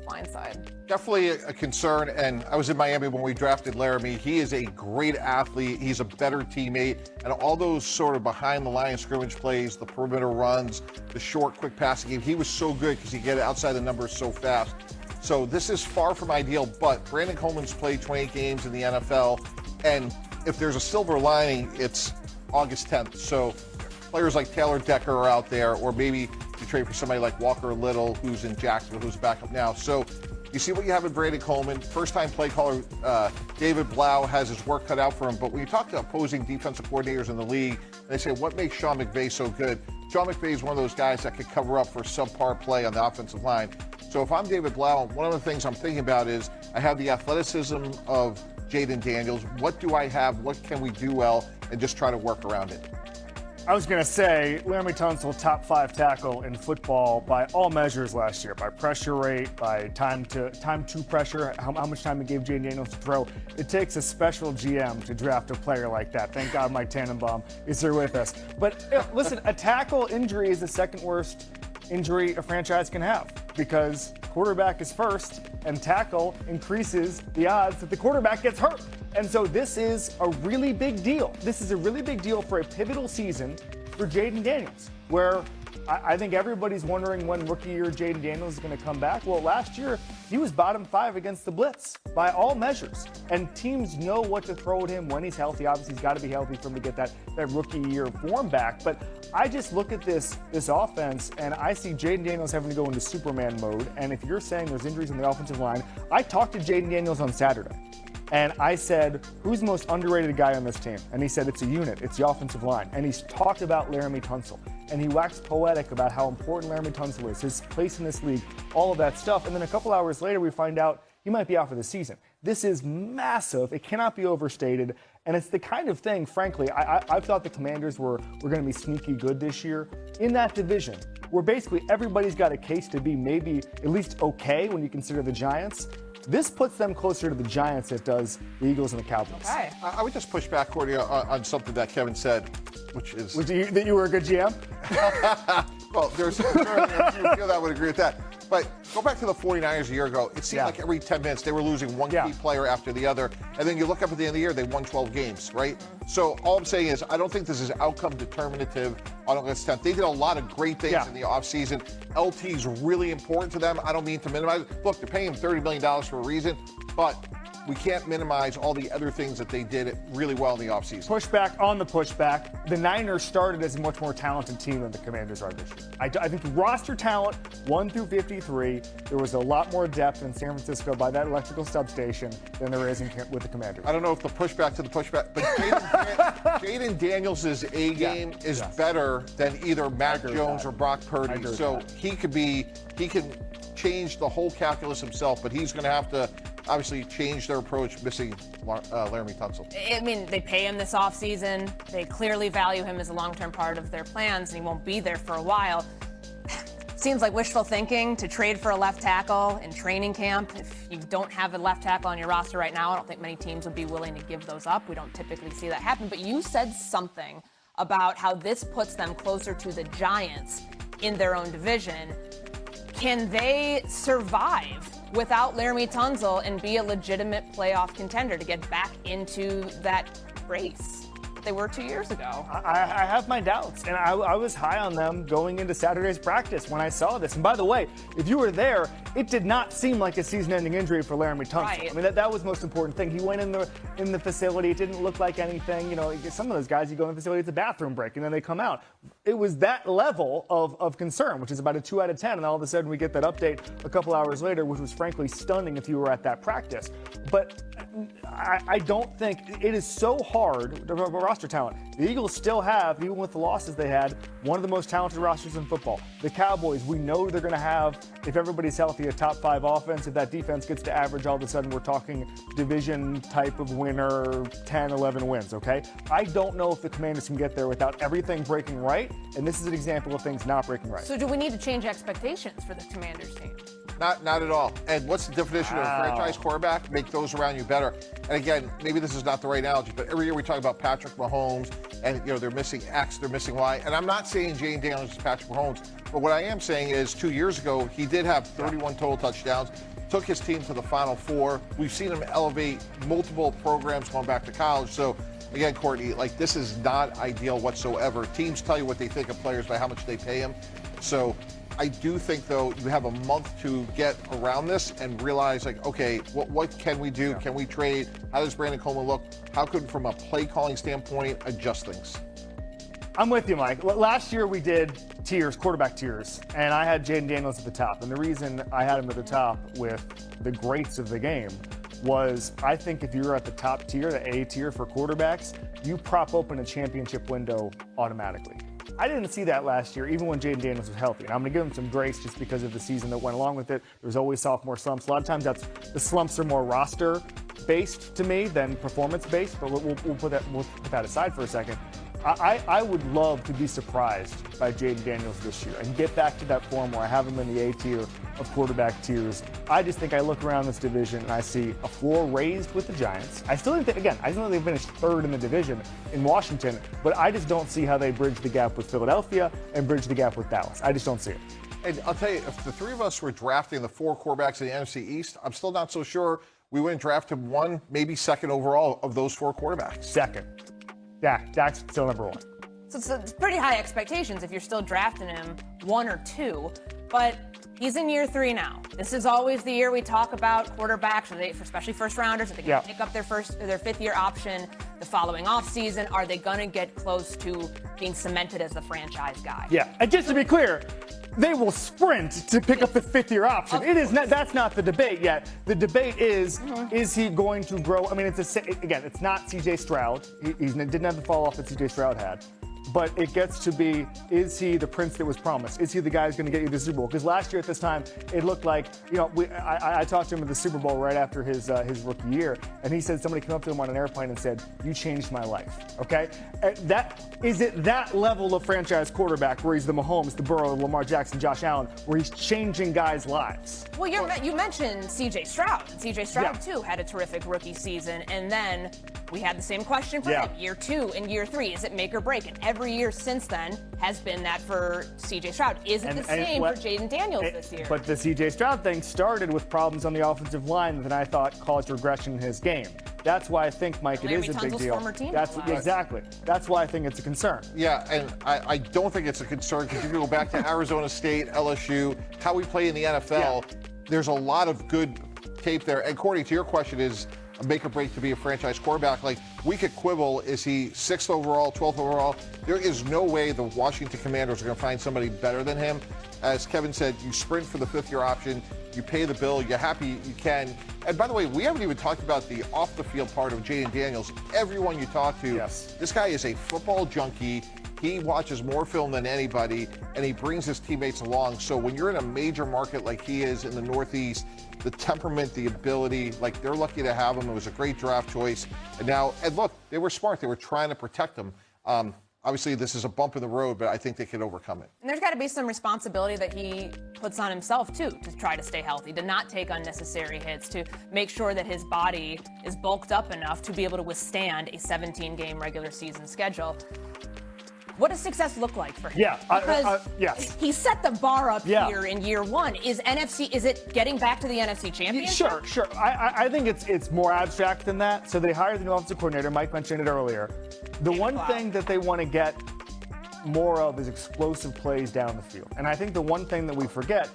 line side. Definitely a concern, and I was in Miami when we drafted Laremy. He is a great athlete. He's a better teammate, and all those sort of behind-the-line scrimmage plays, the perimeter runs, the short, quick passing game, he was so good because he get outside the numbers so fast. So this is far from ideal, but Brandon Coleman's played 28 games in the NFL, and if there's a silver lining, it's August 10th. So players like Taylor Decker are out there, or maybe you trade for somebody like Walker Little, who's in Jacksonville, who's back up now. So you see what you have in Brandon Coleman. First-time play caller David Blau has his work cut out for him. But when you talk to opposing defensive coordinators in the league, they say, what makes Sean McVay so good? Sean McVay is one of those guys that could cover up for subpar play on the offensive line. So if I'm David Blau, one of the things I'm thinking about is I have the athleticism of Jayden Daniels. What do I have? What can we do well? And just try to work around it. I was going to say, Laremy Tunsil, top 5 tackle in football by all measures last year, by pressure rate, by time to pressure, how much time it gave Jayden Daniels to throw. It takes a special GM to draft a player like that. Thank God Mike Tannenbaum is here with us. But listen, a tackle injury is the second worst injury a franchise can have because quarterback is first and tackle increases the odds that the quarterback gets hurt. And so this is a really big deal. This is a really big deal for a pivotal season for Jayden Daniels, where I think everybody's wondering when rookie year Jayden Daniels is going to come back. Well, last year, he was bottom 5 against the blitz by all measures. And teams know what to throw at him when he's healthy. Obviously, he's got to be healthy for him to get that rookie year form back. But I just look at this offense, and I see Jayden Daniels having to go into Superman mode. And if you're saying there's injuries on the offensive line, I talked to Jayden Daniels on Saturday. And I said, who's the most underrated guy on this team? And he said, it's a unit. It's the offensive line. And he's talked about Laremy Tunsil. And he waxed poetic about how important Laremy Tunsil is, his place in this league, all of that stuff. And then a couple hours later, we find out he might be out for the season. This is massive. It cannot be overstated. And it's the kind of thing, frankly, I thought the Commanders were going to be sneaky good this year. In that division, where basically everybody's got a case to be maybe at least okay when you consider the Giants, this puts them closer to the Giants than it does the Eagles and the Cowboys. Okay. I would just push back, Courtney, on something that Kevin said, which is... That you were a good GM? Well, there's a few people that would agree with that. But go back to the 49ers a year ago. It seemed like every 10 minutes they were losing one key player after the other. And then you look up at the end of the year, they won 12 games, right? So all I'm saying is I don't think this is outcome determinative on August 10th. They did a lot of great things in the offseason. LT's really important to them. I don't mean to minimize it. Look, they're paying him $30 million for a reason, but we can't minimize all the other things that they did really well in the offseason. Pushback on the pushback. The Niners started as a much more talented team than the Commanders are this year. I think the roster talent, 1 through 53, there was a lot more depth in San Francisco by that electrical substation than there is with the Commanders. I don't know if the pushback to the pushback, but Jayden Daniels' A game is better than either Mac Jones or Brock Purdy. So he can change the whole calculus himself, but he's going to have to obviously change their approach, missing Laremy Tunsil. I mean, they pay him this offseason. They clearly value him as a long-term part of their plans, and he won't be there for a while. Seems like wishful thinking to trade for a left tackle in training camp. If you don't have a left tackle on your roster right now, I don't think many teams would be willing to give those up. We don't typically see that happen. But you said something about how this puts them closer to the Giants in their own division. Can they survive without Laremy Tunsil and be a legitimate playoff contender to get back into that race they were 2 years ago? I have my doubts, and I was high on them going into Saturday's practice when I saw this. And by the way, if you were there, it did not seem like a season-ending injury for Laremy Tunsil. Right. I mean, that was the most important thing. He went in the facility. It didn't look like anything. You know, some of those guys, you go in the facility, it's a bathroom break, and then they come out. It was that level of concern, which is about a 2 out of 10, and all of a sudden we get that update a couple hours later, which was frankly stunning if you were at that practice. But I don't think it is so hard to roster talent. The Eagles still have, even with the losses they had, one of the most talented rosters in football. The Cowboys, we know they're going to have, if everybody's healthy, a top 5 offense. If that defense gets to average, all of a sudden we're talking division type of winner, 10, 11 wins, okay? I don't know if the Commanders can get there without everything breaking right, and this is an example of things not breaking right. So do we need to change expectations for the Commanders team? Not at all. And what's the definition of a franchise quarterback? Make those around you better. And again, maybe this is not the right analogy, but every year we talk about Patrick Mahomes and, you know, they're missing X, they're missing Y. And I'm not saying Jayden Daniels is Patrick Mahomes, but what I am saying is 2 years ago, he did have 31 total touchdowns. took his team to the Final Four. We've seen him elevate multiple programs going back to college. So, again, Courtney, like, this is not ideal whatsoever. Teams tell you what they think of players by how much they pay them. So I do think, though, you have a month to get around this and realize, like, okay, what can we do? Can we trade? How does Brandon Coleman look? How could, from a play calling standpoint, adjust things? I'm with you, Mike. Last year we did tiers, quarterback tiers, and I had Jayden Daniels at the top. And the reason I had him at the top with the greats of the game was I think if you're at the top tier, the A tier for quarterbacks, you prop open a championship window automatically. I didn't see that last year, even when Jayden Daniels was healthy. And I'm going to give him some grace just because of the season that went along with it. There's always sophomore slumps. A lot of times the slumps are more roster-based to me than performance-based, but we'll put that aside for a second. I would love to be surprised by Jayden Daniels this year and get back to that form where I have him in the A tier of quarterback tiers. I just think I look around this division and I see a floor raised with the Giants. I still think they finished third in the division in Washington, but I just don't see how they bridge the gap with Philadelphia and bridge the gap with Dallas. I just don't see it. And I'll tell you, if the three of us were drafting the four quarterbacks in the NFC East, I'm still not so sure we wouldn't draft him one, maybe second overall of those four quarterbacks. Second. Dak's still number one. So it's pretty high expectations if you're still drafting him 1 or 2, but he's in year 3 now. This is always the year we talk about quarterbacks, especially first rounders. If they can pick up their 5th year option the following offseason, are they going to get close to being cemented as the franchise guy? Yeah, and just to be clear, they will sprint to pick up the 5th year option. That's not the debate yet. The debate is he going to grow? I mean, it's not C.J. Stroud. He didn't have the fall off that C.J. Stroud had. But it gets to be, is he the prince that was promised? Is he the guy who's going to get you the Super Bowl? Because last year at this time, it looked like, I talked to him at the Super Bowl right after his rookie year, and he said somebody came up to him on an airplane and said, "You changed my life." Okay? Is it that level of franchise quarterback where he's the Mahomes, the Burrow, Lamar Jackson, Josh Allen, where he's changing guys' lives? Well, you mentioned C.J. Stroud. C.J. Stroud, too, had a terrific rookie season, and then we had the same question for him. Year 2 and year 3, is it make or break? And every year since then has been that for C.J. Stroud. Is it the same for Jayden Daniels this year? But the C.J. Stroud thing started with problems on the offensive line that I thought caused regression in his game. That's why I think, Mike, it is a big deal. Former team. Exactly. That's why I think it's a concern. Yeah, and I don't think it's a concern because if you go back to Arizona State, LSU, how we play in the NFL, there's a lot of good tape there. And Courtney, to your question, is a make or break to be a franchise quarterback. Like, we could quibble, is he 6th overall, 12th overall? There is no way the Washington Commanders are going to find somebody better than him. As Kevin said, you sprint for the 5th year option, you pay the bill, you're happy you can. And by the way, we haven't even talked about the off the field part of Jayden Daniels. Everyone you talk to, this guy is a football junkie. He watches more film than anybody, and he brings his teammates along. So when you're in a major market like he is in the Northeast, the temperament, the ability, like, they're lucky to have him. It was a great draft choice. And look, they were smart. They were trying to protect him. Obviously, this is a bump in the road, but I think they could overcome it. And there's got to be some responsibility that he puts on himself, too, to try to stay healthy, to not take unnecessary hits, to make sure that his body is bulked up enough to be able to withstand a 17-game regular season schedule. What does success look like for him? Yes. He set the bar up here in year 1. Is it getting back to the NFC Championship? Sure. I think it's more abstract than that. So they hired the new offensive coordinator. Mike mentioned it earlier. The one thing that they want to get more of is explosive plays down the field. And I think the one thing that we forget,